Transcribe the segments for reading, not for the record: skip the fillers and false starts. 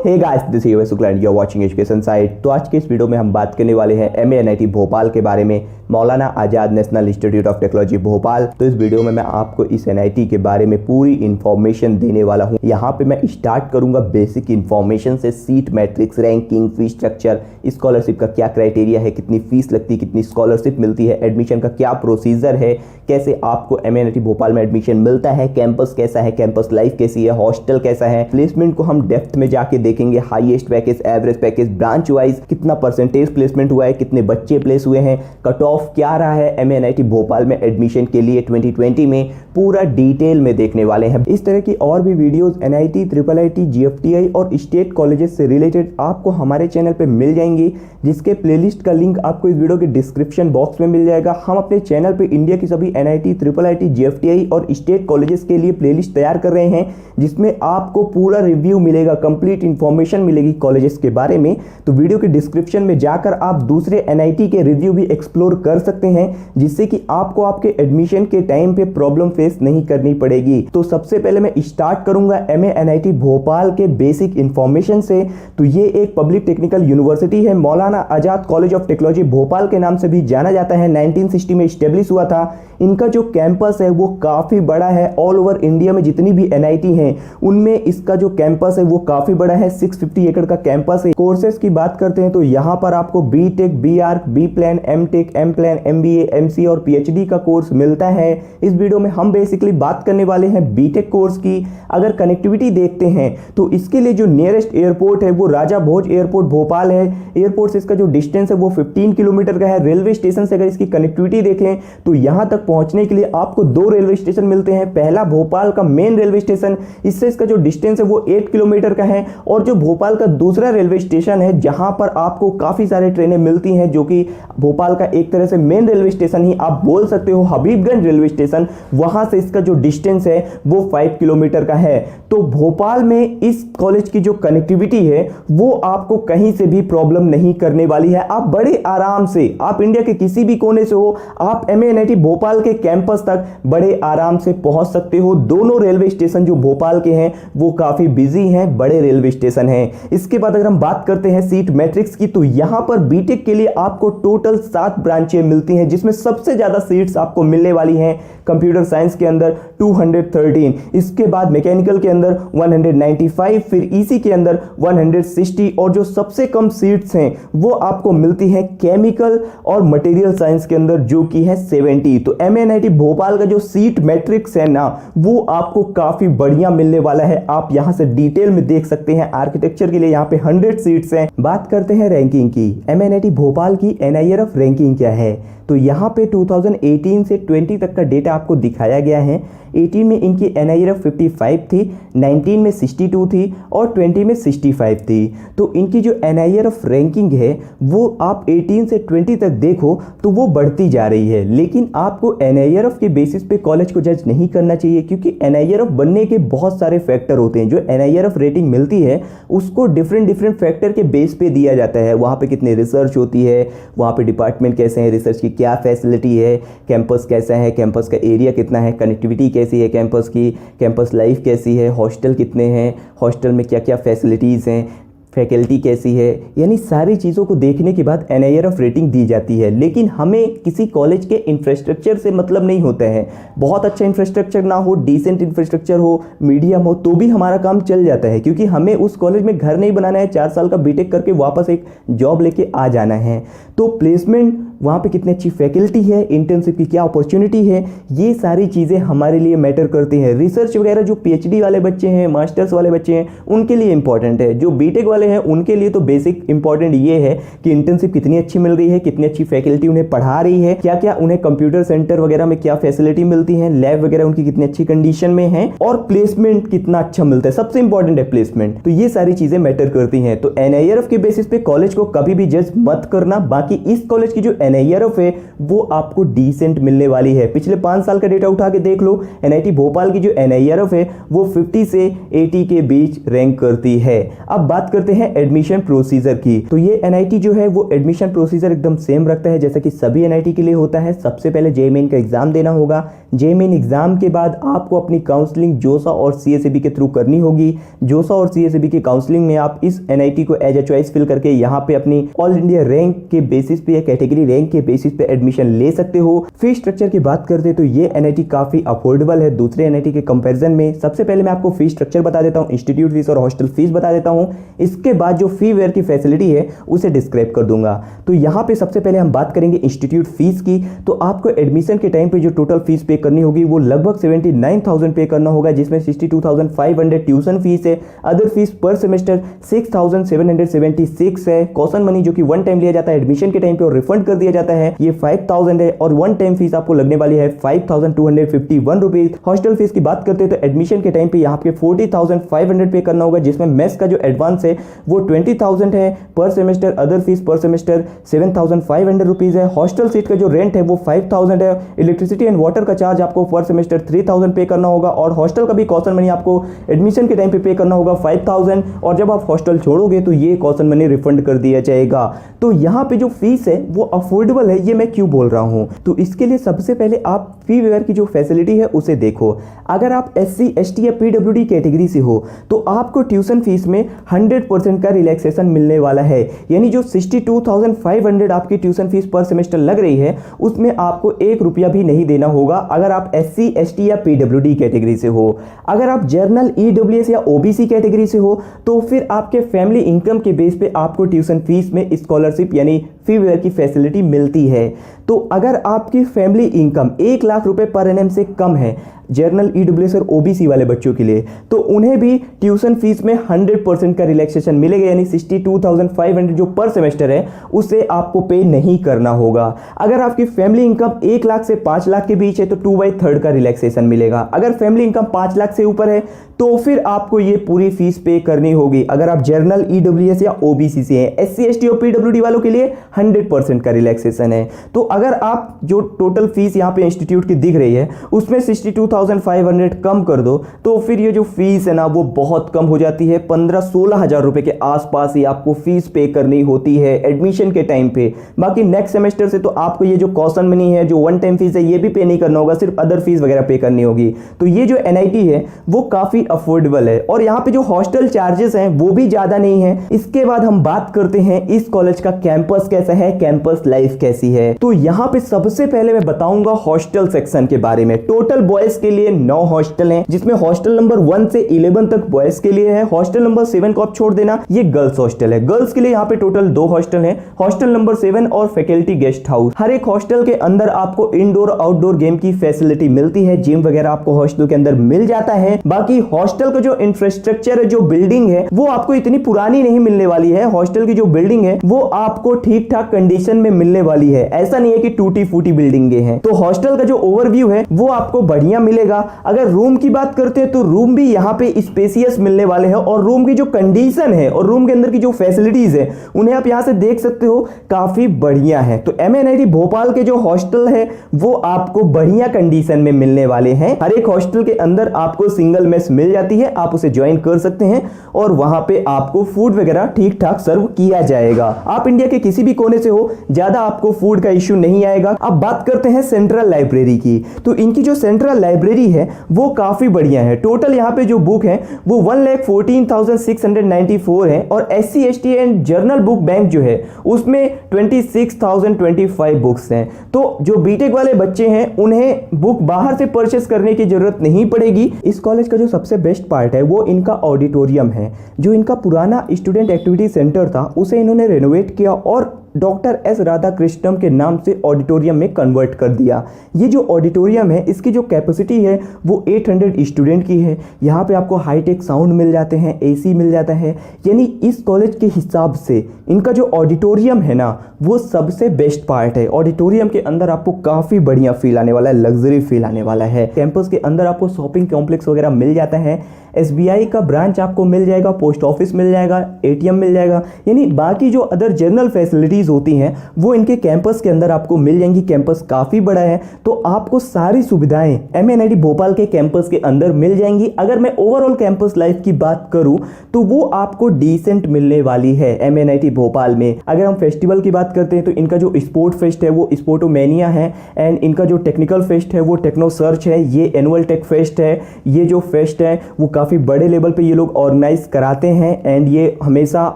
Hey guys, this is Shukla and you are watching education site. तो आज के इस वीडियो में हम बात करने वाले हैं एमएएनआईटी भोपाल के बारे में, Maulana Azad national institute of technology Bhopal. तो इस वीडियो में मैं आपको इस एनआईटी के बारे में पूरी इंफॉर्मेशन देने वाला हूं। यहाँ पे मैं स्टार्ट करूंगा बेसिक इंफॉर्मेशन से, seat matrix, ranking, fees structure, scholarship का क्या क्राइटेरिया है, कितनी फीस लगती है, कितनी स्कॉलरशिप मिलती है, एडमिशन का क्या प्रोसीजर है, कैसे आपको एमएएनआईटी भोपाल में एडमिशन मिलता है, कैंपस कैसा है, कैंपस लाइफ कैसी है, हॉस्टल कैसा है, प्लेसमेंट को हम डेप्थ में जाके देखेंगे, highest package, average package, branch wise कितना परसेंटेज प्लेसमेंट हुआ है, कितने बच्चे प्लेस हुए हैं, कट ऑफ क्या रहा है एमएएनआईटी भोपाल में एडमिशन के लिए 2020 में, पूरा डिटेल में देखने वाले हैं। इस तरह की और भी videos NIT, triple IT, GFTI और स्टेट कॉलेजेस से रिलेटेड आपको हमारे चैनल पे मिल जाएंगी, जिसके प्लेलिस्ट का लिंक आपको इस वीडियो के डिस्क्रिप्शन बॉक्स में मिल जाएगा। हम अपने चैनल पे इंडिया की सभी एनआईटी, ट्रिपल आईटी, जीएफटीआई और स्टेट कॉलेजेस के लिए प्लेलिस्ट तैयार कर रहे हैं, जिसमें आपको पूरा रिव्यू मिलेगा, कंप्लीट इंफॉर्मेशन मिलेगी कॉलेजेस के बारे में। तो वीडियो के डिस्क्रिप्शन में जाकर आप दूसरे एनआईटी के रिव्यू भी एक्सप्लोर कर सकते हैं, जिससे कि आपको आपके एडमिशन के टाइम पे प्रॉब्लम फेस नहीं करनी पड़ेगी। तो सबसे पहले मैं स्टार्ट करूंगा एमएएनआईटी भोपाल के बेसिक इंफॉर्मेशन से। तो ये एक पब्लिक टेक्निकल यूनिवर्सिटी है, Maulana Azad college of technology Bhopal के नाम से भी जाना जाता है। 1960 में स्टेब्लिश हुआ था। इनका जो कैंपस है वो काफी बड़ा है। ऑल ओवर इंडिया में जितनी भी एनआईटी हैं उनमें इसका जो कैंपस है वो काफी बड़ा है। 650 एकड़ का कैंपस है। कोर्सेज की बात करते हैं तो यहाँ पर आपको BTech, BArch, B plan, MTech, M plan, MBA, MC और पीएचडी का कोर्स मिलता है। इस वीडियो में हम बेसिकली बात करने वाले हैं बीटेक कोर्स की। अगर कनेक्टिविटी देखते हैं तो इसके लिए जो नियरेस्ट एयरपोर्ट है वो राजा भोज एयरपोर्ट भोपाल है। एयरपोर्ट से इसका जो डिस्टेंस है वो 15 किलोमीटर का है। रेलवे स्टेशन से अगर इसकी कनेक्टिविटी देखें तो यहाँ तक पहुंचने के लिए आपको 2 रेलवे स्टेशन मिलते हैं। पहला भोपाल का मेन रेलवे स्टेशन, इससे इसका जो डिस्टेंस है वो 8 किलोमीटर का है। और जो भोपाल का दूसरा रेलवे स्टेशन है जहां पर आपको काफी सारे ट्रेनें मिलती हैं, जो कि भोपाल का एक तरह से मेन रेलवे स्टेशन ही आप बोल सकते हो, हबीबगंज रेलवे स्टेशन, वहां से इसका जो डिस्टेंस है वो 5 किलोमीटर का है। तो भोपाल में इस कॉलेज की जो कनेक्टिविटी है वो आपको कहीं से भी प्रॉब्लम नहीं करने वाली है। आप बड़े आराम से, आप इंडिया के किसी भी कोने से हो, आप एमएएनआईटी भोपाल के कैंपस तक बड़े आराम से पहुंच सकते हो। दोनों रेलवे स्टेशन जो भोपाल के हैं वो काफी बिजी हैं, बड़े रेलवे स्टेशन हैं। इसके बाद अगर हम बात करते हैं सीट मैट्रिक्स की, तो यहां पर बीटेक के लिए आपको टोटल 7 ब्रांचें मिलती हैं, जिसमें सबसे ज्यादा सीट्स आपको मिलने वाली हैं कंप्यूटर साइंस के अंदर 213, इसके बाद मैकेनिकल के अंदर 195, फिर ईसी के अंदर 160 और जो सबसे कम सीट्स हैं वो आपको मिलती हैं केमिकल और मटेरियल साइंस के अंदर, जो कि है 70। तो एमएएनआईटी भोपाल का जो सीट मैट्रिक्स है ना वो आपको काफी बढ़िया मिलने वाला है। आप यहां से डिटेल में देख सकते हैं। आर्किटेक्चर के लिए यहां पे 100 सीट्स हैं। बात करते हैं रैंकिंग की। एमएएनआईटी भोपाल की एनआईआरएफ रैंकिंग क्या है, तो यहाँ पे 2018 से 20 तक का डेटा आपको दिखाया गया है। 18 में इनकी एनआईआरएफ 55 थी, 19 में 62 थी और 20 में 65 थी। तो इनकी जो एनआईआरएफ रैंकिंग है वो आप 18 से 20 तक देखो तो वो बढ़ती जा रही है। लेकिन आपको एनआईआरएफ के बेसिस पे कॉलेज को जज नहीं करना चाहिए, क्योंकि एनआईआरएफ बनने के बहुत सारे फैक्टर होते हैं। जो एनआईआरएफ रेटिंग मिलती है उसको डिफरेंट फैक्टर के बेस पे दिया जाता है। वहाँ पे कितनी रिसर्च होती है, वहाँ पे डिपार्टमेंट कैसे हैं, रिसर्च की क्या फैसिलिटी है, कैंपस कैसा है, कैंपस का एरिया कितना है, कनेक्टिविटी कैसी है कैंपस की, कैंपस लाइफ कैसी है, हॉस्टल कितने हैं, हॉस्टल में क्या क्या फैसिलिटीज़ हैं, फैकल्टी कैसी है, यानी सारी चीज़ों को देखने के बाद एनआईआरएफ रेटिंग दी जाती है। लेकिन हमें किसी कॉलेज के इंफ्रास्ट्रक्चर से मतलब नहीं होता है। बहुत अच्छा इंफ्रास्ट्रक्चर ना हो, डिसेंट इंफ्रास्ट्रक्चर हो, मीडियम हो, तो भी हमारा काम चल जाता है, क्योंकि हमें उस कॉलेज में घर नहीं बनाना है, 4 साल का बीटेक करके वापस एक जॉब लेके आ जाना है। तो प्लेसमेंट, वहाँ पे कितनी अच्छी फैकल्टी है, इंटर्नशिप की क्या अपॉर्चुनिटी है, ये सारी चीज़ें हमारे लिए मैटर करती हैं। रिसर्च वगैरह जो पीएचडी वाले बच्चे हैं, मास्टर्स वाले बच्चे हैं, उनके लिए इंपॉर्टेंट है। जो बीटेक वाले हैं उनके लिए तो बेसिक इंपॉर्टेंट ये है कि इंटर्नशिप कितनी अच्छी मिल रही है, कितनी अच्छी फैकल्टी उन्हें पढ़ा रही है, क्या क्या उन्हें कंप्यूटर सेंटर वगैरह में क्या फैसिलिटी मिलती है, लैब वगैरह उनकी कितनी अच्छी कंडीशन में है, और प्लेसमेंट कितना अच्छा मिलता है। सबसे इंपॉर्टेंट है प्लेसमेंट। तो ये सारी चीजें मैटर करती हैं। तो एनआईआरएफ के बेसिस पे कॉलेज को कभी भी जज मत करना। बाकी इस कॉलेज की जो NIRF है वो आपको डिसेंट मिलने वाली है। पिछले 5 साल का डेटा उठा के देख लो, NIT भोपाल की जो NIRF है वो 50 से 80 के बीच रैंक करती है। अब बात करते हैं एडमिशन प्रोसीजर की। तो ये NIT जो है वो एडमिशन प्रोसीजर एकदम सेम रखता है जैसा कि सभी NIT के लिए होता है। सबसे पहले JEE मेन का एग्जाम देना होगा। JEE मेन एग्जाम के बाद आपको अपनी काउंसलिंग जोसा और CSAB के थ्रू करनी होगी। जोसा और CSAB की काउंसलिंग में आप इस NIT को एज ए चॉइस फिल करके यहाँ पे अपनी ऑल इंडिया रैंक के बेसिस पे या कैटेगरी रैंक के बेसिस पे एडमिशन ले सकते हो। फीस स्ट्रक्चर की बात करते तो ये NIT काफी अफोर्डेबल है दूसरे NIT के कंपैरिजन में। सबसे पहले मैं आपको फीस स्ट्रक्चर बता देता हूँ, इंस्टीट्यूट फीस और हॉस्टल फीस बता देता हूँ। इसके बाद जो फी वेयर की फैसिलिटी है उसे डिस्क्राइब कर दूंगा। तो यहाँ पे सबसे पहले हम बात करेंगे इंस्टीट्यूट फीस की। तो आपको एडमिशन के टाइम पे जो टोटल फीस पे करनी होगी वो लगभग 79,000 पे करना होगा, जिसमें 62,500 ट्यूशन फीस है। अदर फीस पर सेमेस्टर 6,776 है। कॉशन मनी जो कि वन टाइम लिया जाता है एडमिशन के टाइम पे और रिफंड कर दिया जाता है, ये 5,000 है। और वन टाइम फीस आपको लगने वाली है 5,251 रुपीज। हॉस्टल फीस की बात करते हैं तो एडमिशन के टाइम पे यहाँ पे 40,500 पे करना होगा, जिसमें मेस का जो एडवांस है वो 20,000 है पर सेमेस्टर। अदर फीस पर सेमेस्टर 7,500 रुपीज है। हॉस्टल सीट का जो रेंट है वो 5,000 है। इलेक्ट्रिसिटी एंड वाटर का चार्ज आपको पर सेमेस्टर 3,000 पे करना होगा और हॉस्टल का भी कॉशन मनी आपको एडमिशन के टाइम पे करना होगा 5,000। और जब आप हॉस्टल छोड़ोगे तो ये कॉशन मनी रिफंड कर दिया जाएगा। तो यहाँ पे जो फीस है वो अफोर्डेबल है, ये मैं क्यों बोल रहा हूँ? तो इसके लिए सबसे पहले आप फी वेयर की जो फैसिलिटी है उसे देखो। अगर आप SC ST या PWD कैटेगरी से हो तो आपको ट्यूशन फीस में 100% का रिलैक्सेशन मिलने वाला है। यानी जो 62,500 आपकी ट्यूशन फीस पर सेमेस्टर लग रही है उसमें आपको 1 रुपया भी नहीं देना होगा अगर आप SC ST या PWD कैटेगरी से हो। अगर आप जर्नल EWS या OBC कैटेगरी से हो तो फिर आपके फैमिली इनकम के बेस पे आपको ट्यूशन फीस में स्कॉलरशिप यानी फी वेयर की फैसिलिटी मिलती है। तो अगर आपकी फैमिली इनकम 1 लाख रुपए पर एनम से कम है जर्नल EWS और OBC वाले बच्चों के लिए, तो उन्हें भी ट्यूशन फीस में 100% का रिलैक्सेशन मिलेगा। यानी 62,500 जो पर सेमेस्टर है उसे आपको पे नहीं करना होगा। अगर आपकी फैमिली इनकम 1 लाख से 5 लाख के बीच है तो 2/3 का रिलैक्सेशन मिलेगा। अगर फैमिली इनकम 5 लाख से ऊपर है तो फिर आपको ये पूरी फीस पे करनी होगी। अगर आप जर्नल EWS या OBC से हैं, SC ST और PWD वालों के लिए 100% का रिलैक्सेशन है। तो अगर आप जो टोटल फीस यहाँ पे इंस्टीट्यूट की दिख रही है उसमें 62,500 कम कर दो तो फिर ये जो फीस है ना वो बहुत कम हो जाती है। 15-16 हजार रुपए के आसपास ही आपको फीस पे करनी होती है एडमिशन के टाइम पे। बाकी नेक्स्ट सेमेस्टर से तो आपको ये जो कॉशन मनी है, जो वन टाइम फीस है, ये भी पे नहीं करना होगा, सिर्फ अदर फीस वगैरह पे करनी होगी। तो ये जो NIT है वो काफी अफोर्डेबल है और यहाँ पे जो हॉस्टल चार्जेस हैं वो भी ज्यादा नहीं है। इसके बाद हम बात करते हैं इस कॉलेज का कैंपस कैसा है, कैंपस लाइफ कैसी है। तो यहाँ पे सबसे पहले मैं बताऊंगा हॉस्टल सेक्शन के बारे में। टोटल बॉयज के लिए 9 हॉस्टल हैं, जिसमें हॉस्टल नंबर 1 से 11 तक बॉयज के लिए है। हॉस्टल नंबर 7 को आप छोड़ देना, ये गर्ल्स हॉस्टल है। गर्ल्स के लिए यहाँ पे टोटल 2 हॉस्टल हैं, हॉस्टल नंबर 7 और फैकल्टी गेस्ट हाउस। हर एक हॉस्टल के अंदर आपको इंडोर आउटडोर गेम की फैसिलिटी मिलती है, जिम वगैरह आपको हॉस्टल के अंदर मिल जाता है। बाकी हॉस्टल का जो इंफ्रास्ट्रक्चर है, जो बिल्डिंग है, वो आपको इतनी पुरानी नहीं मिलने वाली है। हॉस्टल की जो बिल्डिंग है वो आपको ठीक ठाक कंडीशन में मिलने वाली है, ऐसा नहीं है कि टूटी फूटी बिल्डिंगें हैं। तो हॉस्टल का जो ओवरव्यू है वो आपको बढ़िया मिलेगा। अगर रूम की बात करते हैं तो रूम भी यहाँ पे स्पेसियस मिलने वाले हैं और रूम की जो कंडीशन है और रूम के अंदर की जो फैसिलिटीज है उन्हें आप यहाँ से देख सकते हो, काफी बढ़िया है। तो MNIT भोपाल के जो हॉस्टल है वो आपको बढ़िया कंडीशन में मिलने वाले हैं। हर एक हॉस्टल के अंदर आपको सिंगल मेस मिल जाती है, आप उसे ज्वाइन कर सकते हैं और वहां पे आपको फूड वगैरह ठीक ठाक सर्व किया जाएगा। आप इंडिया के किसी भी कोने से हो, ज्यादा आपको फूड का इश्यू नहीं आएगा। अब बात करते हैं सेंट्रल लाइब्रेरी की। तो इनकी जो सेंट्रल लाइब्रेरी है वो काफी बढ़िया है। टोटल यहाँ पे जो बुक है वो 1,14,694 है और SC ST and journal book bank जो है उसमें 26,025 बुक्स हैं। तो जो बीटेक वाले बच्चे हैं उन्हें बुक बाहर से परचेस करने की जरूरत नहीं पड़ेगी। इस कॉलेज का जो सबसे बेस्ट पार्ट है वो इनका ऑडिटोरियम है। जो इनका पुराना स्टूडेंट एक्टिविटी सेंटर था उसे इन्होंने रेनोवेट किया और डॉक्टर S राधाकृष्णन के नाम से ऑडिटोरियम में कन्वर्ट कर दिया। ये जो ऑडिटोरियम है इसकी जो कैपेसिटी है वो 800 स्टूडेंट की है। यहाँ पे आपको हाईटेक साउंड मिल जाते हैं, AC मिल जाता है। यानी इस कॉलेज के हिसाब से इनका जो ऑडिटोरियम है ना वो सबसे बेस्ट पार्ट है। ऑडिटोरियम के अंदर आपको काफ़ी बढ़िया फील आने वाला है, लग्जरी फील आने वाला है। कैंपस के अंदर आपको शॉपिंग कॉम्प्लेक्स वगैरह मिल जाता है, SBI का ब्रांच आपको मिल जाएगा, पोस्ट ऑफिस मिल जाएगा, ATM मिल जाएगा। यानी बाकी जो अदर जनरल फैसिलिटीज फैसिलिटीज़ होती हैं वो इनके कैंपस के अंदर आपको मिल जाएंगी। कैंपस काफ़ी बड़ा है तो आपको सारी सुविधाएं MNIT भोपाल के कैंपस के अंदर मिल जाएंगी। अगर मैं ओवरऑल कैंपस लाइफ की बात करूं तो वो आपको डिसेंट मिलने वाली है MNIT भोपाल में। अगर हम फेस्टिवल की बात करते हैं तो इनका जो स्पोर्ट फेस्ट है वो स्पोर्टोमेनिया है, एंड इनका जो टेक्निकल फेस्ट है वो टेक्नो सर्च है। ये एनुअल टेक फेस्ट है। ये जो फेस्ट है वो काफ़ी बड़े लेवल पे ये लोग ऑर्गेनाइज कराते हैं, एंड ये हमेशा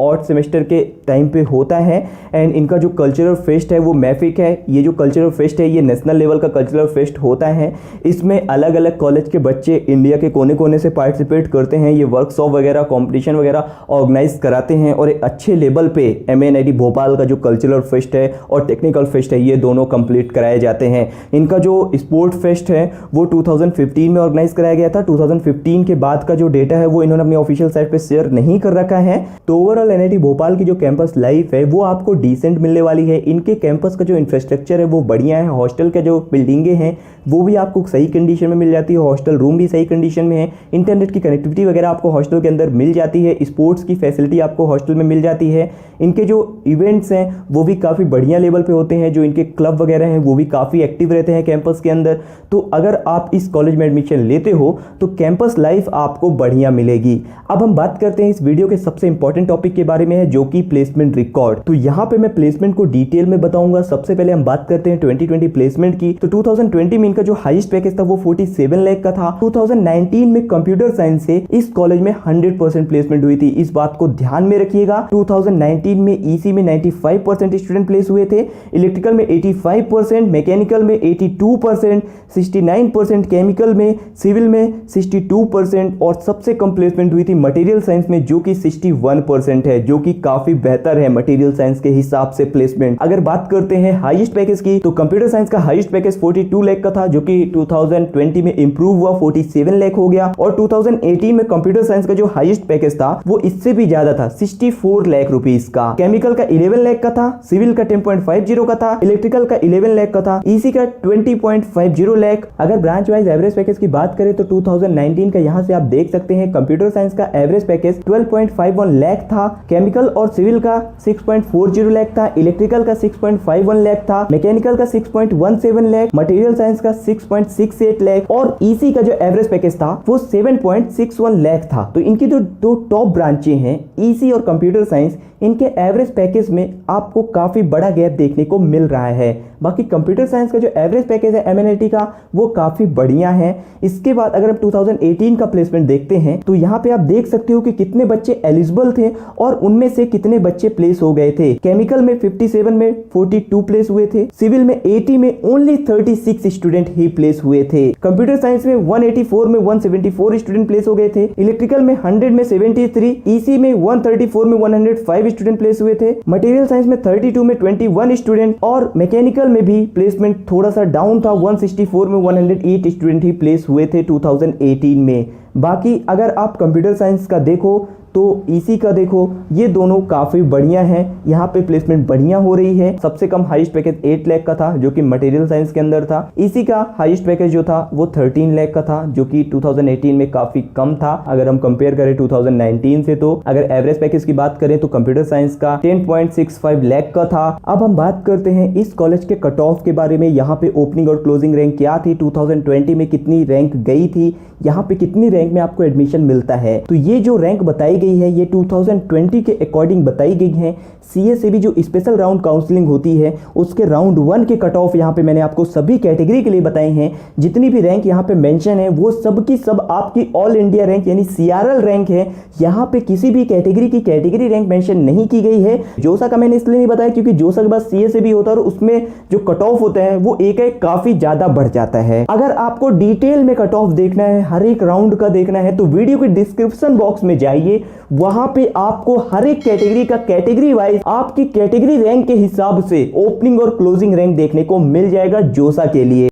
ऑड सेमेस्टर के टाइम पे होता है। एंड इनका जो कल्चरल फेस्ट है वो मैफिक है। ये जो कल्चरल फेस्ट है ये नेशनल लेवल का कल्चरल फेस्ट होता है। इसमें अलग अलग कॉलेज के बच्चे इंडिया के कोने कोने से पार्टिसिपेट करते हैं। ये वर्कशॉप वगैरह कॉम्पिटिशन वगैरह ऑर्गेनाइज कराते हैं, और एक अच्छे लेवल पे MNIT भोपाल का जो कल्चरल फेस्ट है और टेक्निकल फेस्ट है ये दोनों कंप्लीट कराए जाते हैं। इनका जो स्पोर्ट फेस्ट है वो 2015 में ऑर्गेनाइज कराया गया था। 2015 के बाद का जो डेटा है वो इन्होंने अपनी ऑफिशियल साइट पे शेयर नहीं कर रखा है। तो ओवरऑल NIT भोपाल की जो कैंपस लाइफ है वो आपको डिसेंट मिलने वाली है। इनके कैंपस का जो इंफ्रास्ट्रक्चर है वो बढ़िया है। हॉस्टल के जो बिल्डिंगें हैं वो भी आपको सही कंडीशन में मिल जाती है। हॉस्टल रूम भी सही कंडीशन में है। इंटरनेट की कनेक्टिविटी वगैरह आपको हॉस्टल के अंदर मिल जाती है। स्पोर्ट्स की फैसिलिटी आपको हॉस्टल में मिल जाती है। इनके जो इवेंट्स हैं वो भी काफ़ी बढ़िया लेवल पे होते हैं। जो इनके क्लब वगैरह हैं वो भी काफ़ी एक्टिव रहते हैं कैंपस के अंदर। तो अगर आप इस कॉलेज में एडमिशन लेते हो तो कैंपस लाइफ आपको बढ़िया मिलेगी। अब हम बात करते हैं इस वीडियो के सबसे इंपॉर्टेंट टॉपिक के बारे में है, जो कि प्लेसमेंट रिकॉर्ड। तो यहाँ पे मैं प्लेसमेंट को डिटेल में बताऊंगा। सबसे पहले हम बात करते हैं 2020 प्लेसमेंट की। तो 2020 में इनका जो हाईएस्ट पैकेज था वो 47 लाख का था। 2019 में कंप्यूटर साइंस से इस कॉलेज में 100% प्लेसमेंट हुई थी। इस बात को ध्यान में रखिएगा। 2019 में EC में 95% स्टूडेंट प्लेस हुए थे, इलेक्ट्रिकल में 85%, मैकेनिकल में 82%, 69% केमिकल में, सिविल में 62%, और सबसे कम प्लेसमेंट हुई थी मटेरियल साइंस में जो कि 61% है, जो कि काफी बेहतर है मटेरियल साइंस के हिसाब से प्लेसमेंट। अगर बात करते हैं हाईएस्ट पैकेज की तो कंप्यूटर साइंस का हाईएस्ट पैकेज 42 लाख का था, जो कि 2020 में इंप्रूव हुआ 47 लाख हो गया। और 2018 में कंप्यूटर साइंस का जो हाईएस्ट पैकेज था वो इससे भी ज्यादा था, 64 लाख रुपीस का। केमिकल का 11 लाख का था, सिविल का 10.50 का था, इलेक्ट्रिकल का 11 लाख का था, EC का 20.50 लाख। अगर ब्रांच वाइज एवरेज पैकेज की बात करें तो 2019 का यहां से आप देख सकते हैं कंप्यूटर साइंस का एवरेज पैकेज 12.51 लाख था, केमिकल और सिविल का 6.40 लाख था, इलेक्ट्रिकल का 6.51 लाख था, मैकेनिकल का 6.17 लाख, मटेरियल साइंस का 6.68 लाख, और EC का जो एवरेज पैकेज था वो 7.61 लाख था। तो इनकी जो दो टॉप ब्रांचें हैं EC और कंप्यूटर साइंस, इनके एवरेज पैकेज में आपको काफी बड़ा गैप देखने को मिल रहा है। बाकी कंप्यूटर साइंस का जो एवरेज पैकेज है MNIT का वो काफी बढ़िया है। इसके बाद अगर आप 2018 का प्लेसमेंट देखते हैं तो यहाँ पे आप देख सकते हो कि कितने बच्चे एलिजिबल थे और उनमें से कितने बच्चे प्लेस हो गए थे। केमिकल में 57 में 42 प्लेस हुए थे, सिविल में 80 में ओनली 36 स्टूडेंट ही प्लेस हुए थे, कंप्यूटर साइंस में 184 में 174 स्टूडेंट प्लेस हो गए थे, इलेक्ट्रिकल में 100 में 73, EC में 134 में 105 स्टूडेंट प्लेस हुए थे, मटेरियल साइंस में 32 में 21 स्टूडेंट, और मैकेनिकल में भी प्लेसमेंट थोड़ा सा डाउन था, 164 में 108 स्टूडेंट ही प्लेस हुए थे 2018 में। बाकी अगर आप कंप्यूटर साइंस का देखो तो EC का देखो, ये दोनों काफ़ी बढ़िया हैं। यहाँ पे प्लेसमेंट बढ़िया हो रही है। सबसे कम हाईएस्ट पैकेज 8 लाख का था जो कि मटेरियल साइंस के अंदर था। EC का हाईएस्ट पैकेज जो था वो 13 लाख का था जो कि 2018 में काफ़ी कम था अगर हम कंपेयर करें 2019 से। तो अगर एवरेज पैकेज की बात करें तो कंप्यूटर साइंस का 10.65 लाख का था। अब हम बात करते हैं इस कॉलेज के कट ऑफ के बारे में। यहाँ पे ओपनिंग और क्लोजिंग रैंक क्या थी, 2020 में कितनी रैंक गई थी, यहाँ पे कितनी रैंक में आपको एडमिशन मिलता है। तो ये जो रैंक बताई गई है ये 2020 के अकॉर्डिंग बताई गई है। CA से भी जो स्पेशल राउंड काउंसलिंग होती है उसके राउंड 1 के कट ऑफ यहाँ पे मैंने आपको सभी कैटेगरी के लिए बताए हैं। जितनी भी रैंक यहाँ पे मेंशन है वो सब की सब आपकी ऑल इंडिया रैंक यानी CRL रैंक है। यहाँ पे किसी भी कैटेगरी की कैटेगरी रैंक मेंशन नहीं की गई है। जोसा का मैंने इसलिए नहीं बताया क्योंकि जोसा के बाद CA से भी होता है और उसमें जो कट ऑफ होता है वो एक काफी ज्यादा बढ़ जाता है। अगर आपको डिटेल में कट ऑफ देखना है, हर एक राउंड का देखना है, तो वीडियो के डिस्क्रिप्शन बॉक्स में जाइए, वहां पे आपको हर एक कैटेगरी का कैटेगरी वाइज आपकी कैटेगरी रैंक के हिसाब से ओपनिंग और क्लोजिंग रैंक देखने को मिल जाएगा जोसा के लिए।